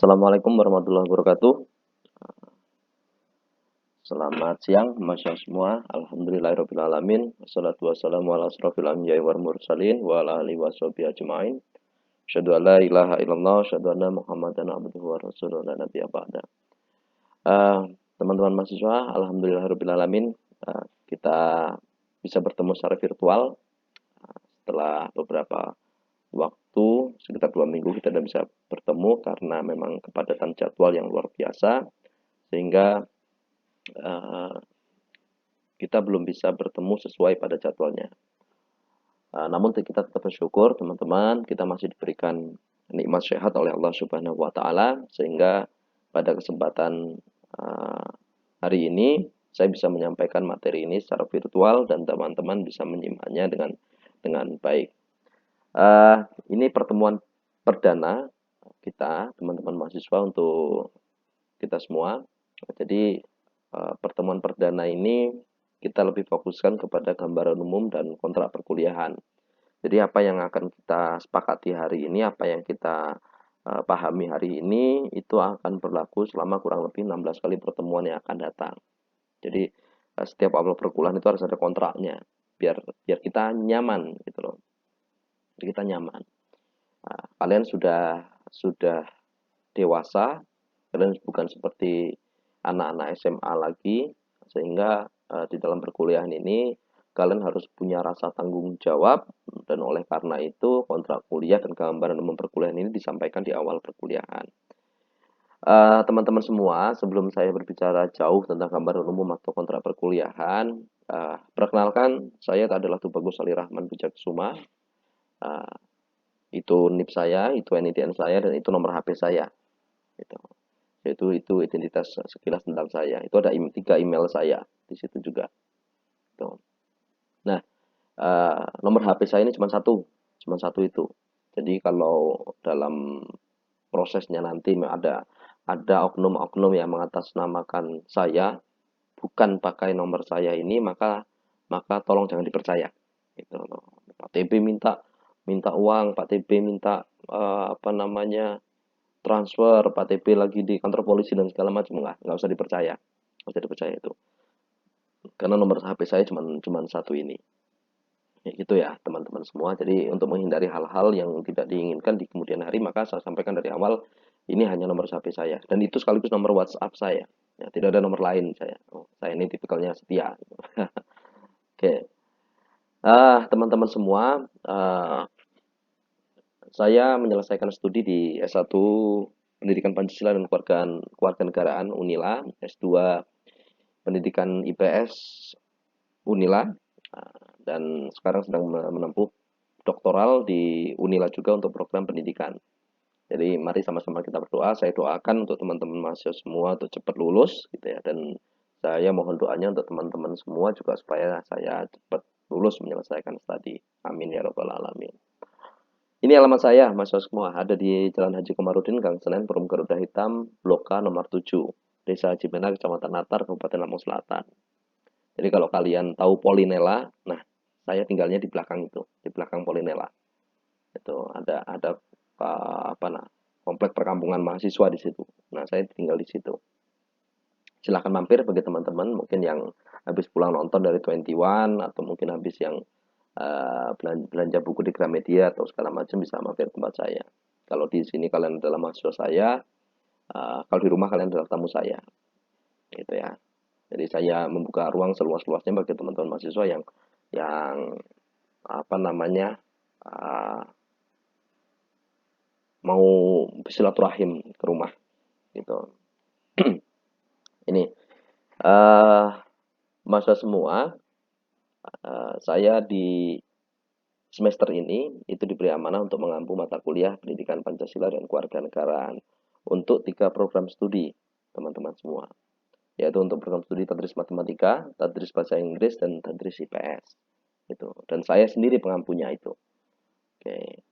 Assalamualaikum warahmatullahi wabarakatuh. Selamat siang, Masya semua. Alhamdulillahirrahmanirrahim. Wassalatu wassalamu ala asrafil anbiya'i wal mursalin wa ala alihi wa sahbihi ajma'in. Asyhadu an la ilaha illallah, asyhadu anna Muhammadan abduhu wa rasuluhu la nabiyya ba'da. Teman-teman mahasiswa, alhamdulillahirrahmanirrahim. Kita bisa bertemu secara virtual setelah beberapa waktu, sekitar 2 minggu kita tidak bisa bertemu karena memang kepadatan jadwal yang luar biasa, sehingga kita belum bisa bertemu sesuai pada jadwalnya. Namun kita tetap bersyukur teman-teman, kita masih diberikan nikmat sehat oleh Allah Subhanahu wa taala, sehingga pada kesempatan hari ini saya bisa menyampaikan materi ini secara virtual dan teman-teman bisa menyimaknya dengan baik. Ini pertemuan perdana kita, teman-teman mahasiswa, untuk kita semua. Jadi pertemuan perdana ini kita lebih fokuskan kepada gambaran umum dan kontrak perkuliahan. Jadi apa yang akan kita sepakati hari ini, apa yang kita pahami hari ini, itu akan berlaku selama kurang lebih 16 kali pertemuan yang akan datang. Jadi setiap awal perkuliahan itu harus ada kontraknya, biar kita nyaman gitu loh. Jadi kita nyaman. Kalian sudah dewasa, kalian bukan seperti anak-anak SMA lagi, sehingga di dalam perkuliahan ini kalian harus punya rasa tanggung jawab, dan oleh karena itu kontrak kuliah dan gambaran umum perkuliahan ini disampaikan di awal perkuliahan. Teman-teman semua, sebelum saya berbicara jauh tentang gambaran umum atau kontrak perkuliahan, perkenalkan, saya adalah Tubagus Ali Rahman Wijaksuma. Itu NIP saya, itu NIDN saya, dan itu nomor HP saya. Itu identitas sekilas tentang saya. Itu ada 3 email saya di situ juga. Nah, nomor HP saya ini cuma satu itu. Jadi kalau dalam prosesnya nanti ada oknum-oknum yang mengatasnamakan saya bukan pakai nomor saya ini, maka tolong jangan dipercaya. Gitu loh. Pak TB minta uang, Pak TB minta transfer, Pak TB lagi di kantor polisi dan segala macam, nggak usah dipercaya, itu, karena nomor HP saya cuma satu ini. Gitu ya teman-teman semua. Jadi untuk menghindari hal-hal yang tidak diinginkan di kemudian hari, maka saya sampaikan dari awal, ini hanya nomor HP saya, dan itu sekaligus nomor WhatsApp saya. Ya, tidak ada nomor lain saya. Saya ini tipikalnya setia. Oke. Teman-teman semua, saya menyelesaikan studi di S1 Pendidikan Pancasila dan Kewarganegaraan Unila, S2 Pendidikan IPS Unila, dan sekarang sedang menempuh doktoral di Unila juga untuk program pendidikan. Jadi mari sama-sama kita berdoa. Saya doakan untuk teman-teman mahasiswa semua untuk cepat lulus gitu ya, dan saya mohon doanya untuk teman-teman semua juga supaya saya cepat lulus menyelesaikan studi. Amin ya rabbal alamin. Ini alamat saya, mahasiswa semua. Ada di Jalan Haji Komarudin, Gang Senen, Perum Garuda Hitam, Blok K nomor 7, Desa Cimena, Kecamatan Natar, Kabupaten Lampung Selatan. Jadi kalau kalian tahu Polinela, nah saya tinggalnya di belakang itu, di belakang Polinela. Itu ada komplek perkampungan mahasiswa di situ. Nah saya tinggal di situ. Silahkan mampir bagi teman-teman mungkin yang habis pulang nonton dari 21, atau mungkin habis yang belanja buku di Gramedia atau segala macam, bisa mampir tempat saya. Kalau di sini kalian adalah mahasiswa saya, kalau di rumah kalian adalah tamu saya, gitu ya. Jadi saya membuka ruang seluas-luasnya bagi teman-teman mahasiswa yang mau silaturahim ke rumah, gitu. Ini mahasiswa semua, saya di semester ini itu diberi amanah untuk mengampu mata kuliah Pendidikan Pancasila dan Kewarganegaraan untuk 3 program studi, teman-teman semua. Yaitu untuk program studi Tadris Matematika, Tadris Bahasa Inggris, dan Tadris IPS. Gitu. Dan saya sendiri pengampunya itu. Oke.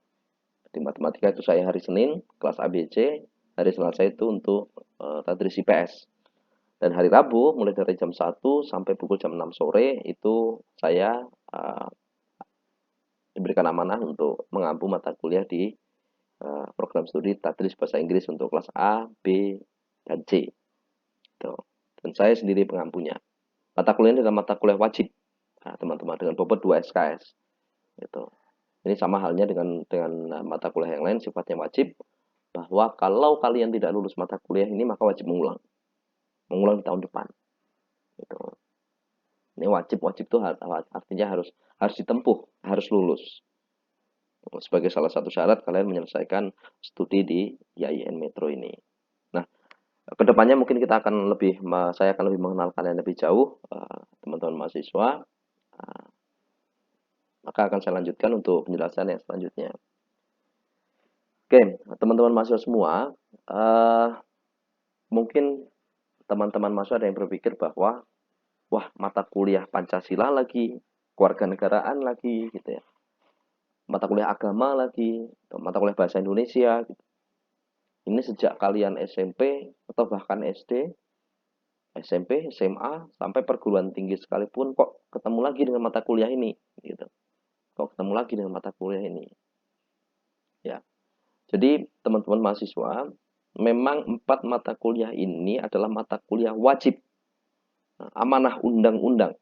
Di matematika itu saya hari Senin, kelas ABC, hari Selasa itu untuk Tadris IPS. Dan hari Rabu mulai dari jam 1 sampai pukul jam 6 sore itu saya diberikan amanah untuk mengampu mata kuliah di program studi tadris bahasa Inggris untuk kelas A, B, dan C. Gitu. Dan saya sendiri pengampunya. Mata kuliah ini adalah mata kuliah wajib, nah, teman-teman, dengan bobot 2 SKS. Gitu. Ini sama halnya dengan mata kuliah yang lain sifatnya wajib, bahwa kalau kalian tidak lulus mata kuliah ini maka wajib mengulang di tahun depan. Gitu. Ini wajib itu artinya harus ditempuh, harus lulus. Sebagai salah satu syarat kalian menyelesaikan studi di IAIN Metro ini. Nah, kedepannya mungkin saya akan lebih mengenal kalian lebih jauh, teman-teman mahasiswa. Maka akan saya lanjutkan untuk penjelasan yang selanjutnya. Oke, teman-teman mahasiswa semua, mungkin teman-teman mahasiswa ada yang berpikir bahwa, wah, mata kuliah Pancasila lagi, kewarganegaraan lagi, gitu ya. Mata kuliah agama lagi, mata kuliah bahasa Indonesia, gitu. Ini sejak kalian SMP atau bahkan SD, SMP, SMA, sampai perguruan tinggi sekalipun kok ketemu lagi dengan mata kuliah ini, gitu. Kok ketemu lagi dengan mata kuliah ini. Ya. Jadi, teman-teman mahasiswa, memang 4 mata kuliah ini adalah mata kuliah wajib. Amanah undang-undang,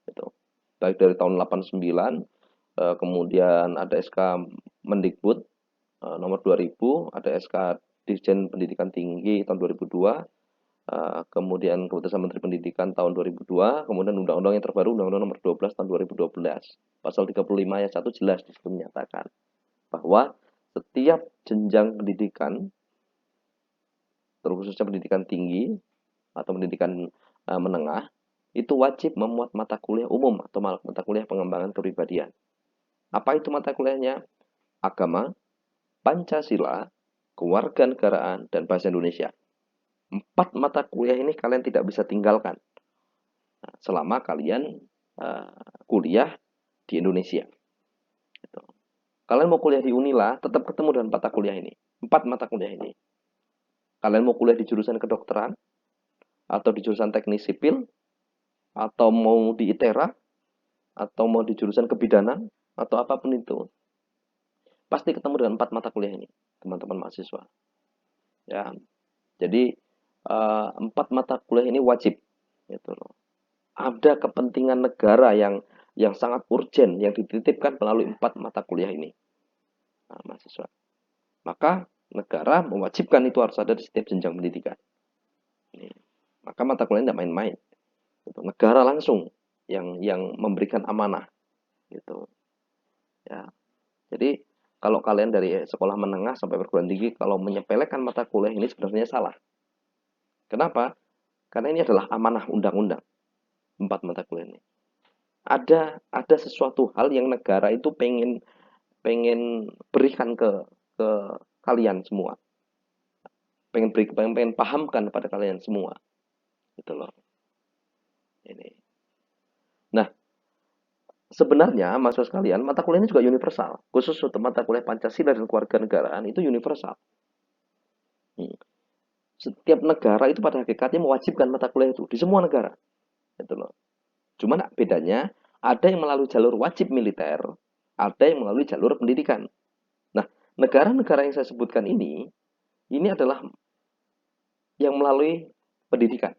gitu. Baik dari tahun 89, kemudian ada SK Mendikbud nomor 2000, ada SK Dirjen Pendidikan Tinggi tahun 2002, kemudian Keputusan Menteri Pendidikan tahun 2002, kemudian undang-undang yang terbaru Undang-Undang nomor 12 tahun 2012. Pasal 35 ayat 1 jelas di situ menyatakan bahwa setiap jenjang pendidikan, terkhususnya pendidikan tinggi atau pendidikan menengah, itu wajib memuat mata kuliah umum atau mata kuliah pengembangan kepribadian. Apa itu mata kuliahnya? Agama, Pancasila, kewarganegaraan, dan bahasa Indonesia. 4 mata kuliah ini kalian tidak bisa tinggalkan selama kalian kuliah di Indonesia. Gitu. Kalian mau kuliah di Unila, tetap ketemu dengan mata kuliah ini. 4 mata kuliah ini. Kalian mau kuliah di jurusan kedokteran, atau di jurusan teknik sipil, atau mau di ITERA, atau mau di jurusan kebidanan, atau apapun itu, pasti ketemu dengan 4 mata kuliah ini, teman-teman mahasiswa. Ya, jadi 4 mata kuliah ini wajib, gitu loh. Ada kepentingan negara yang sangat urgent yang dititipkan melalui 4 mata kuliah ini, mahasiswa. Maka negara mewajibkan itu harus ada di setiap jenjang pendidikan. Ini. Maka mata kuliah tidak main-main. Gitu. Negara langsung yang memberikan amanah, gitu. Ya, jadi kalau kalian dari sekolah menengah sampai perguruan tinggi kalau menyepelekan mata kuliah ini sebenarnya salah. Kenapa? Karena ini adalah amanah undang-undang. 4 mata kuliah ini. Ada sesuatu hal yang negara itu pengen berikan ke kalian semua. Pengen pahamkan kepada kalian semua. Gitu loh. Ini. Nah, sebenarnya mahasiswa sekalian, mata kuliah ini juga universal. Khusus untuk mata kuliah Pancasila dan kewarganegaraan itu universal. Setiap negara itu pada hakikatnya mewajibkan mata kuliah itu di semua negara. Gitu loh. Cuman bedanya ada yang melalui jalur wajib militer, ada yang melalui jalur pendidikan. Nah, negara-negara yang saya sebutkan ini adalah yang melalui pendidikan.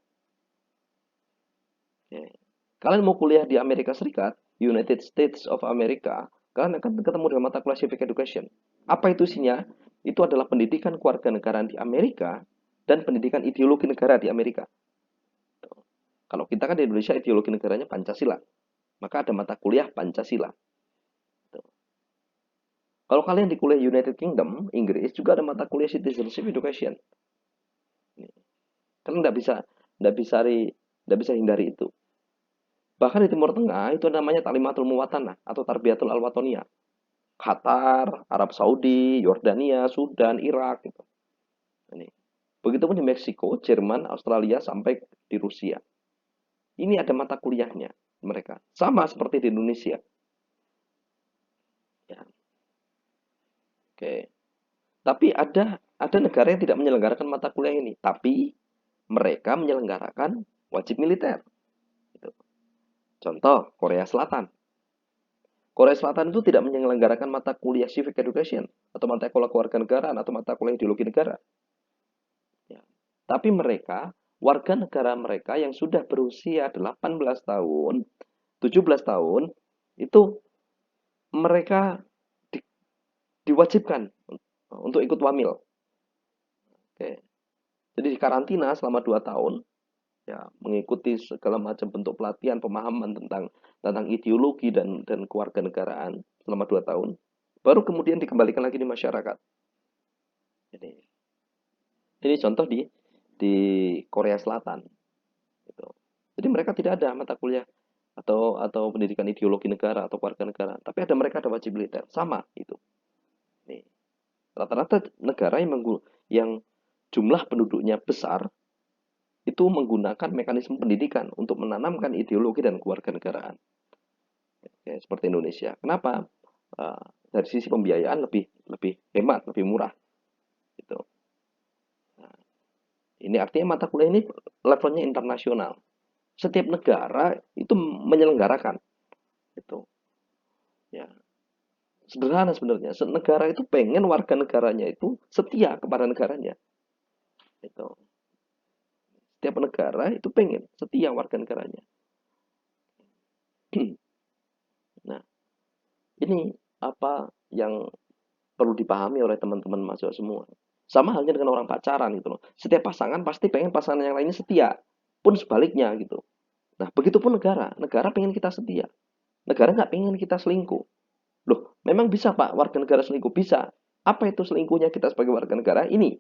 Kalian mau kuliah di Amerika Serikat, United States of America, kalian akan ketemu dengan mata kuliah Civic Education. Apa itu isinya? Itu adalah pendidikan kewarganegaraan di Amerika dan pendidikan ideologi negara di Amerika. Kalau kita kan di Indonesia ideologi negaranya Pancasila, maka ada mata kuliah Pancasila. Kalau kalian di kuliah United Kingdom, Inggris, juga ada mata kuliah Citizenship Education. Kalian nggak bisa hindari itu. Bahkan di Timur Tengah itu namanya Talimatul Muwatanah atau Tarbiyatul Al-Watoniyah. Qatar, Arab Saudi, Yordania, Sudan, Irak gitu. Ini. Begitupun di Meksiko, Jerman, Australia sampai di Rusia. Ini ada mata kuliahnya mereka. Sama seperti di Indonesia. Ya. Oke. Tapi ada negara yang tidak menyelenggarakan mata kuliah ini, tapi mereka menyelenggarakan wajib militer. Gitu. Contoh Korea Selatan. Korea Selatan itu tidak menyelenggarakan mata kuliah civic education atau mata kuliah kewarganegaraan atau mata kuliah ideologi negara. Ya. Tapi mereka, warga negara mereka yang sudah berusia 18 tahun, 17 tahun, itu mereka di- diwajibkan untuk ikut wamil. Oke. Jadi dikarantina selama 2 tahun, ya mengikuti segala macam bentuk pelatihan pemahaman tentang ideologi dan kewarganegaraan selama 2 tahun, baru kemudian dikembalikan lagi di masyarakat. Jadi ini contoh di Korea Selatan gitu. Jadi mereka tidak ada mata kuliah atau pendidikan ideologi negara atau warga negara, tapi mereka ada wajib militer sama itu. Nih, rata-rata negara yang jumlah penduduknya besar itu menggunakan mekanisme pendidikan untuk menanamkan ideologi dan kewarganegaraan. Ya, seperti Indonesia. Kenapa? Uh, dari sisi pembiayaan lebih lebih hemat, lebih murah. Gitu. Nah, ini artinya mata kuliah ini levelnya internasional. Setiap negara itu menyelenggarakan. Gitu. Ya, sederhana sebenarnya. Negara itu pengen warga negaranya itu setia kepada negaranya. Gitu. Setiap negara itu pengen setia warga negaranya. Nah, ini apa yang perlu dipahami oleh teman-teman mahasiswa semua. Sama halnya dengan orang pacaran gitu loh. Setiap pasangan pasti pengen pasangan yang lainnya setia. Pun sebaliknya gitu. Nah, begitupun negara. Negara pengen kita setia. Negara nggak pengen kita selingkuh. Loh, memang bisa Pak warga negara selingkuh? Bisa. Apa itu selingkuhnya kita sebagai warga negara? Ini.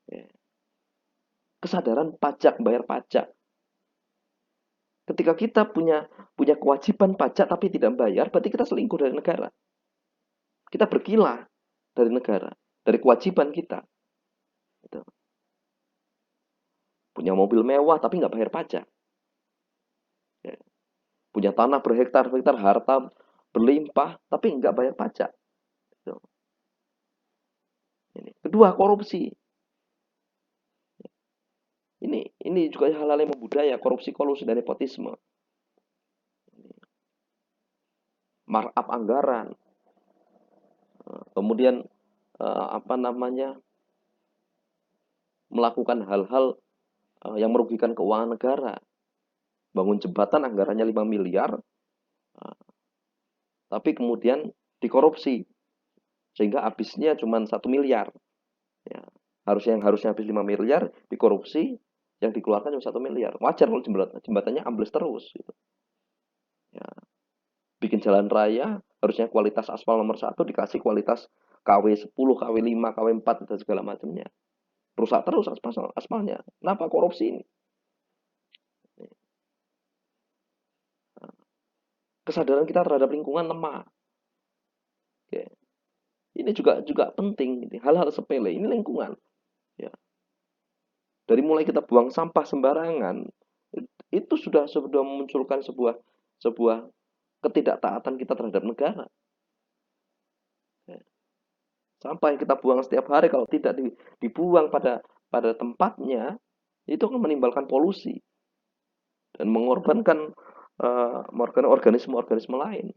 Ya, kesadaran pajak, bayar pajak. Ketika kita punya punya kewajiban pajak tapi tidak bayar, berarti kita selingkuh dari negara. Kita berkilah dari negara, dari kewajiban kita. Gitu. Punya mobil mewah tapi nggak bayar pajak. Ya. Punya tanah berhektar-hektar, harta berlimpah tapi nggak bayar pajak. Gitu. Ini. Kedua, korupsi. Ini juga hal-hal yang membudaya, korupsi, kolusi, dan nepotisme. Markup anggaran, kemudian apa namanya, melakukan hal-hal yang merugikan keuangan negara. Bangun jembatan anggarannya 5 miliar, tapi kemudian dikorupsi sehingga habisnya cuma 1 miliar. Ya. Yang harusnya habis 5 miliar dikorupsi, yang dikeluarkan cuma 1 miliar. Wajar kalau jembatannya ambles terus. Gitu. Ya. Bikin jalan raya, harusnya kualitas aspal nomor 1 dikasih kualitas KW 10, KW 5, KW 4 dan segala macamnya. Rusak terus aspalnya. Kenapa? Korupsi ini. Kesadaran kita terhadap lingkungan lemah. Oke. Ini juga penting. Hal-hal sepele ini lingkungan. Ya. Dari mulai kita buang sampah sembarangan, itu sudah memunculkan sebuah ketidaktaatan kita terhadap negara. Ya. Sampah yang kita buang setiap hari kalau tidak dibuang pada tempatnya, itu akan menimbulkan polusi dan mengorbankan organisme-organisme lain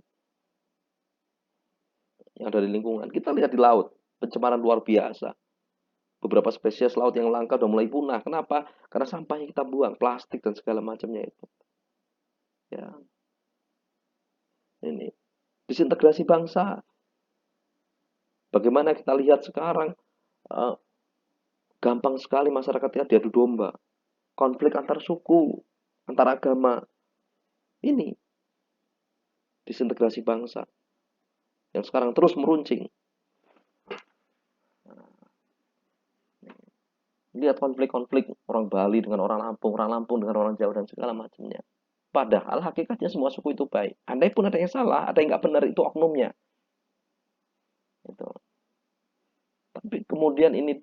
yang ada di lingkungan. Kita lihat di laut, pencemaran luar biasa. Beberapa spesies laut yang langka sudah mulai punah. Kenapa? Karena sampahnya kita buang, plastik dan segala macamnya itu. Ya, ini disintegrasi bangsa. Bagaimana kita lihat sekarang, eh, gampang sekali masyarakat kita diadu domba, konflik antar suku, antar agama. Ini disintegrasi bangsa yang sekarang terus meruncing. Lihat konflik-konflik orang Bali dengan orang Lampung dengan orang Jawa dan segala macamnya. Padahal hakikatnya semua suku itu baik. Andai pun ada yang salah, ada yang nggak benar, itu oknumnya. Itu. Tapi kemudian ini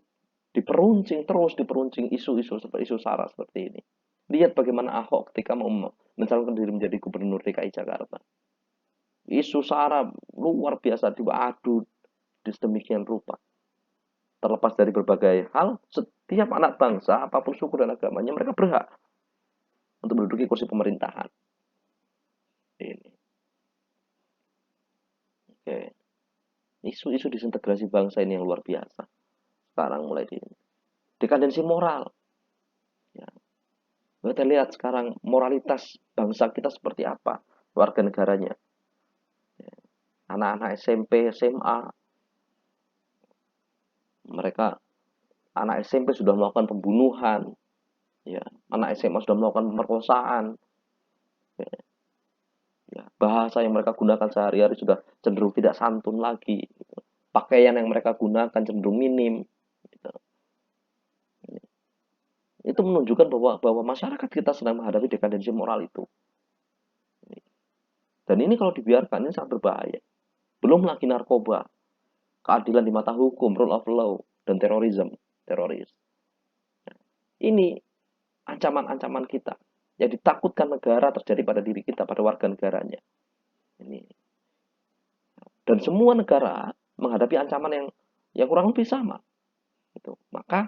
diperuncing isu-isu seperti isu SARA seperti ini. Lihat bagaimana Ahok ketika mau mencalonkan diri menjadi gubernur DKI Jakarta. Isu SARA luar biasa diadu di sedemikian rupa. Terlepas dari berbagai hal, setiap anak bangsa, apapun suku dan agamanya, mereka berhak untuk menduduki kursi pemerintahan. Ini. Isu-isu disintegrasi bangsa ini yang luar biasa. Sekarang mulai di dekadensi moral. Ya. Kita lihat sekarang moralitas bangsa kita seperti apa, warga negaranya. Anak-anak SMP, SMA, mereka anak SMP sudah melakukan pembunuhan, ya, anak SMA sudah melakukan pemerkosaan, ya, ya, bahasa yang mereka gunakan sehari-hari sudah cenderung tidak santun lagi, gitu. Pakaian yang mereka gunakan cenderung minim, gitu. Itu menunjukkan bahwa masyarakat kita sedang menghadapi dekadensi moral itu. Dan ini kalau dibiarkan ini sangat berbahaya. Belum lagi narkoba, keadilan di mata hukum, rule of law, dan teroris. Ini ancaman-ancaman kita yang ditakutkan negara terjadi pada diri kita, pada warga negaranya. Ini. Dan semua negara menghadapi ancaman yang kurang lebih sama. Gitu. Maka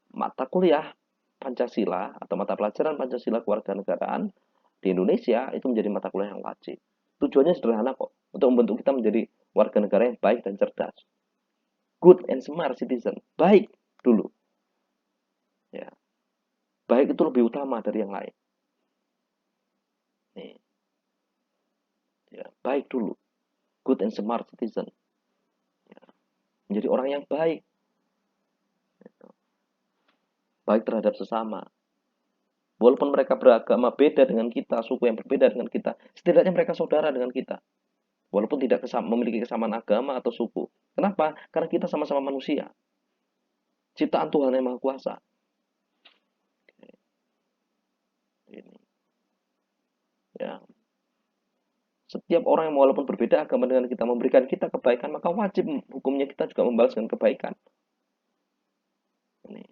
mata kuliah Pancasila atau mata pelajaran Pancasila kewarganegaraan di Indonesia itu menjadi mata kuliah yang wajib. Tujuannya sederhana kok, untuk membentuk kita menjadi warga negara yang baik dan cerdas. Good and smart citizen. Baik dulu. Ya. Baik itu lebih utama dari yang lain. Nih. Ya, baik dulu. Good and smart citizen. Ya. Menjadi orang yang baik. Gitu. Baik terhadap sesama. Walaupun mereka beragama beda dengan kita, suku yang berbeda dengan kita, setidaknya mereka saudara dengan kita. Walaupun tidak memiliki kesamaan agama atau suku. Kenapa? Karena kita sama-sama manusia. Ciptaan Tuhan yang Maha Kuasa. Ini. Ya. Setiap orang yang walaupun berbeda agama dengan kita memberikan kita kebaikan, maka wajib hukumnya kita juga membalaskan kebaikan. Ini,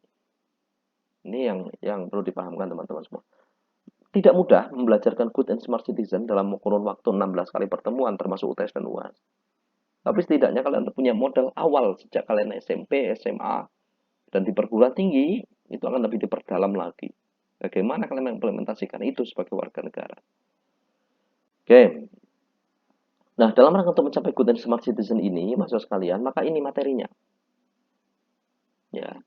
ini yang perlu dipahamkan teman-teman semua. Tidak mudah membelajarkan good and smart citizen dalam kurun waktu 16 kali pertemuan termasuk UTS dan UAS. Tapi setidaknya kalian punya modal awal sejak kalian SMP, SMA, dan di perguruan tinggi itu akan lebih diperdalam lagi. Bagaimana kalian mengimplementasikan itu sebagai warga negara. Oke. Nah, dalam rangka untuk mencapai good and smart citizen ini, mahasiswa sekalian, maka ini materinya. Ya.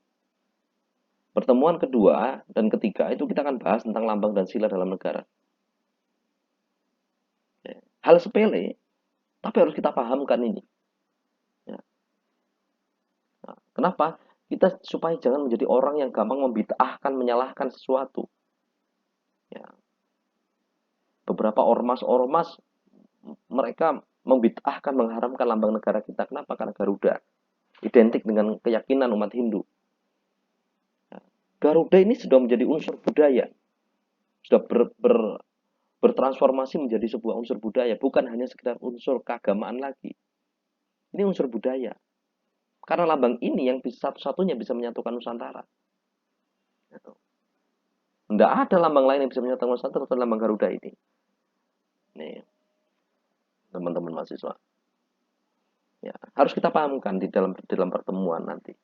Pertemuan kedua dan ketiga itu kita akan bahas tentang lambang dan sila dalam negara. Ya. Hal sepele, tapi harus kita pahamkan ini. Ya. Nah, kenapa? Kita supaya jangan menjadi orang yang gampang membid'ahkan, menyalahkan sesuatu. Ya. Beberapa ormas-ormas mereka membid'ahkan, mengharamkan lambang negara kita. Kenapa? Karena Garuda identik dengan keyakinan umat Hindu. Garuda ini sudah menjadi unsur budaya, sudah bertransformasi menjadi sebuah unsur budaya, bukan hanya sekedar unsur keagamaan lagi. Ini unsur budaya. Karena lambang ini yang satu-satunya bisa menyatukan Nusantara. Tidak ada lambang lain yang bisa menyatukan Nusantara selain lambang Garuda ini. Nih, teman-teman mahasiswa. Ya, harus kita pahamkan di dalam pertemuan nanti.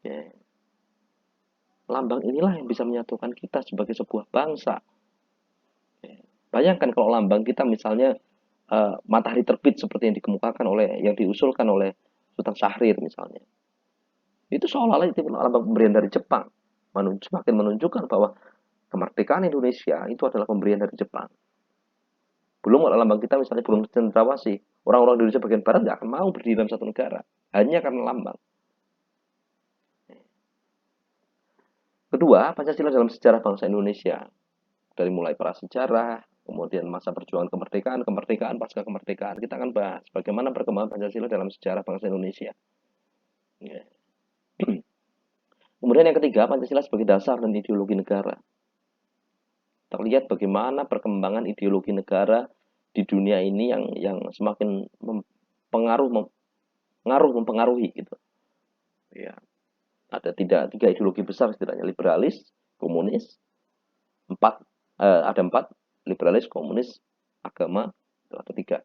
Ya. Lambang inilah yang bisa menyatukan kita sebagai sebuah bangsa. Bayangkan kalau lambang kita misalnya matahari terbit seperti yang dikemukakan yang diusulkan oleh Sultan Syahrir misalnya. Itu seolah-olah itu lambang pemberian dari Jepang. Semakin menunjukkan bahwa kemerdekaan Indonesia itu adalah pemberian dari Jepang. Belum kalau lambang kita misalnya belum cendrawasih, orang-orang Indonesia bagian barat nggak akan mau berdiri dalam satu negara hanya karena lambang. Kedua, Pancasila dalam sejarah bangsa Indonesia. Dari mulai prasejarah, kemudian masa perjuangan kemerdekaan, pasca kemerdekaan. Kita akan bahas bagaimana perkembangan Pancasila dalam sejarah bangsa Indonesia. Ya. Kemudian yang ketiga, Pancasila sebagai dasar dan ideologi negara. Terlihat bagaimana perkembangan ideologi negara di dunia ini yang semakin mempengaruhi gitu. Ya. Ada tiga ideologi besar setidaknya, liberalis, komunis, ada empat, liberalis, komunis, agama, itu ada tiga.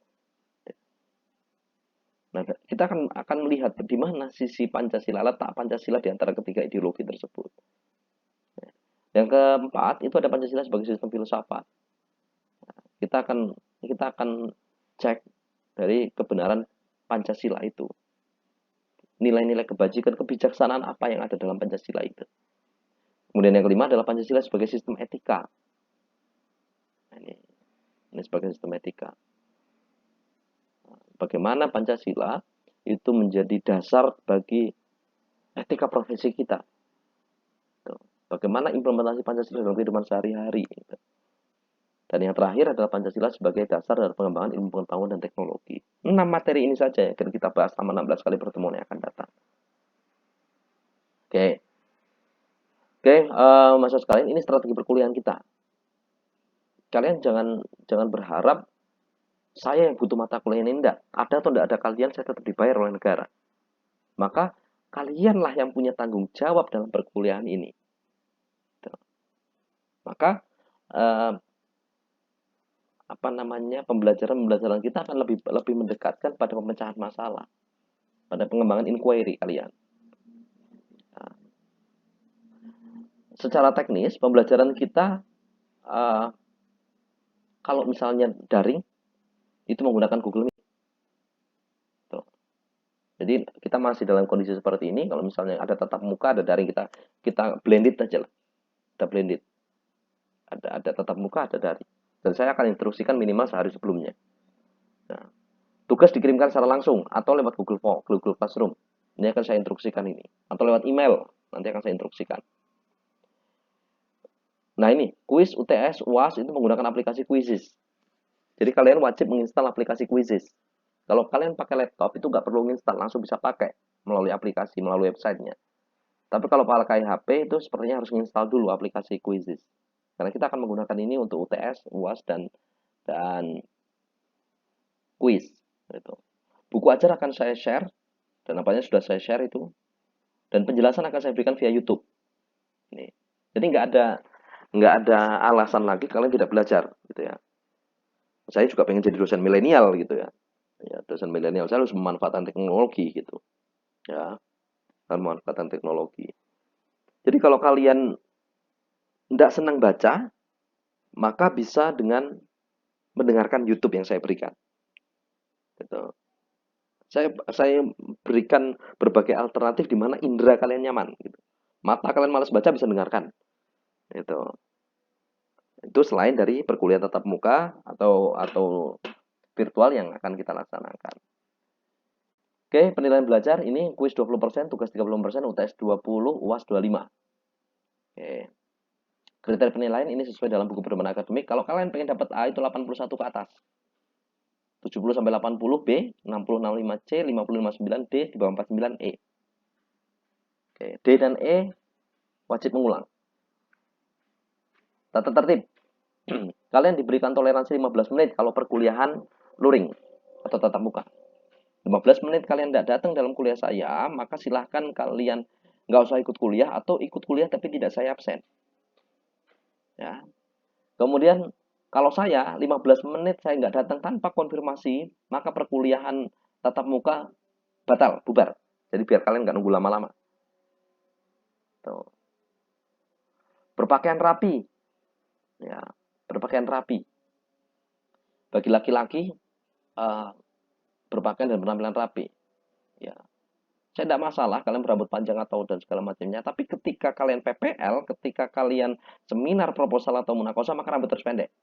Nah, kita akan melihat di mana sisi Pancasila, letak Pancasila di antara ketiga ideologi tersebut. Yang keempat itu ada Pancasila sebagai sistem filsafat. Kita akan cek dari kebenaran Pancasila itu. Nilai-nilai kebajikan, kebijaksanaan apa yang ada dalam Pancasila itu. Kemudian yang kelima adalah Pancasila sebagai sistem etika. Nah, ini sebagai sistem etika. Bagaimana Pancasila itu menjadi dasar bagi etika profesi kita. Bagaimana implementasi Pancasila dalam kehidupan sehari-hari. Dan yang terakhir adalah Pancasila sebagai dasar dalam pengembangan ilmu pengetahuan dan teknologi. 6 materi ini saja yang akan kita bahas selama 16 kali pertemuan yang akan datang. Oke. Oke, Mas sekalian, ini strategi perkuliahan kita. Kalian jangan berharap saya yang butuh mata kuliah ini enggak. Ada atau enggak ada kalian, saya tetap dibayar oleh negara. Maka kalianlah yang punya tanggung jawab dalam perkuliahan ini. Maka pembelajaran kita akan lebih mendekatkan pada pemecahan masalah, pada pengembangan inquiry kalian. Nah, secara teknis pembelajaran kita kalau misalnya daring itu menggunakan Google Meet. Tuh. Jadi kita masih dalam kondisi seperti ini. Kalau misalnya ada tatap muka, ada daring, kita blended aja lah. Kita blended. Ada tatap muka, ada daring. Dan saya akan instruksikan minimal sehari sebelumnya. Nah, tugas dikirimkan secara langsung atau lewat Google Classroom. Ini akan saya instruksikan ini. Atau lewat email, nanti akan saya instruksikan. Nah ini, kuis UTS, UAS itu menggunakan aplikasi Quizzes. Jadi kalian wajib menginstal aplikasi Quizzes. Kalau kalian pakai laptop itu nggak perlu menginstal, langsung bisa pakai melalui aplikasi, melalui websitenya. Tapi kalau pakai HP itu sepertinya harus menginstal dulu aplikasi Quizzes. Karena kita akan menggunakan ini untuk UTS, UAS, dan kuis. Gitu. Buku ajar akan saya share, dan apanya sudah saya share itu. Dan penjelasan akan saya berikan via YouTube. Ini. Jadi nggak ada alasan lagi kalian tidak belajar, gitu ya. Saya juga pengen jadi dosen milenial, gitu ya. Ya, dosen milenial saya harus memanfaatkan teknologi, gitu. Ya, harus memanfaatkan teknologi. Jadi kalau kalian tidak senang baca, maka bisa dengan mendengarkan YouTube yang saya berikan. Gitu. Saya berikan berbagai alternatif di mana indera kalian nyaman. Gitu. Mata kalian malas baca bisa dengarkan. Gitu. Itu selain dari perkuliahan tatap muka atau virtual yang akan kita laksanakan. Oke, penilaian belajar ini kuis 20%, tugas 30%, UTS 20, UAS 25. Oke. Kriteria penilaian ini sesuai dalam buku pedoman akademik. Kalau kalian pengen dapat A itu 81 ke atas. 70 sampai 80 B, 60 65 C, 50 59 D, di bawah 49 E. Oke, D dan E wajib mengulang. Tata tertib. Kalian diberikan toleransi 15 menit kalau perkuliahan luring atau tatap muka. 15 menit kalian tidak datang dalam kuliah saya, maka silahkan kalian nggak usah ikut kuliah atau ikut kuliah tapi tidak saya absen. Ya. Kemudian kalau saya 15 menit saya nggak datang tanpa konfirmasi, maka perkuliahan tatap muka batal, bubar. Jadi biar kalian nggak nunggu lama-lama. Tuh. Berpakaian rapi. Ya, berpakaian rapi. Bagi laki-laki berpakaian dan penampilan rapi. Ya, saya tidak masalah kalian berambut panjang atau dan segala macamnya. Tapi ketika kalian PPL, ketika kalian seminar proposal atau munakosa, maka rambut harus pendek.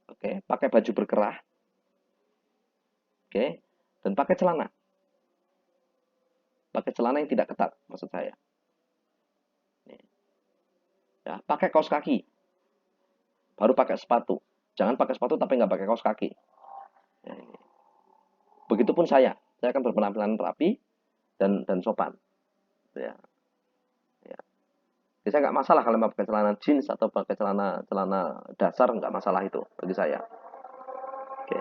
Oke, pakai baju berkerah. Oke, dan pakai celana. Pakai celana yang tidak ketat, maksud saya. Ya, pakai kaos kaki. Baru pakai sepatu. Jangan pakai sepatu tapi nggak pakai kaos kaki. Ya, begitupun saya akan berpenampilan rapi dan sopan. Ya. Ya. Jadi saya nggak masalah kalau pakai celana jeans atau pakai celana dasar, nggak masalah itu bagi saya. Oke.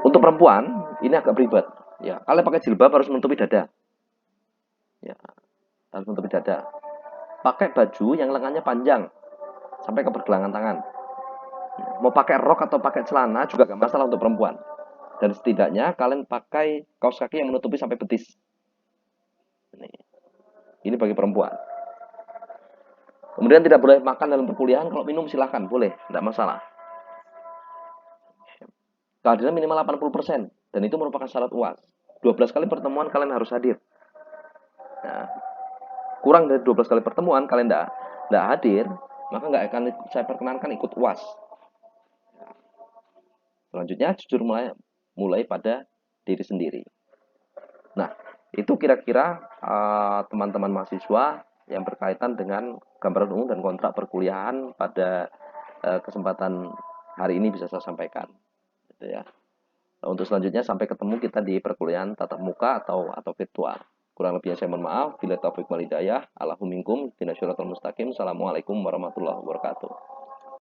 Untuk perempuan ini agak ribet. Ya, kalian pakai jilbab harus menutupi dada. Ya, harus menutupi dada. Pakai baju yang lengannya panjang sampai ke pergelangan tangan. Mau pakai rok atau pakai celana juga gak masalah untuk perempuan. Dan setidaknya kalian pakai kaos kaki yang menutupi sampai betis. Ini bagi perempuan. Kemudian tidak boleh makan dalam perkuliahan. Kalau minum silahkan, boleh, tidak masalah. Kehadiran minimal 80%. Dan itu merupakan syarat UAS. 12 kali pertemuan kalian harus hadir. Nah, kurang dari 12 kali pertemuan kalian tidak hadir, maka nggak akan saya perkenankan ikut UAS. Selanjutnya jujur mulai pada diri sendiri. Nah, itu kira-kira teman-teman mahasiswa yang berkaitan dengan gambaran umum dan kontrak perkuliahan pada kesempatan hari ini bisa saya sampaikan. Gitu ya. Nah, untuk selanjutnya sampai ketemu kita di perkuliahan tatap muka atau virtual. Kurang lebihnya saya mohon maaf. Bila taufik walhidayah, Allahumma minkum, dinasyuratul mustaqim. Assalamualaikum warahmatullahi wabarakatuh.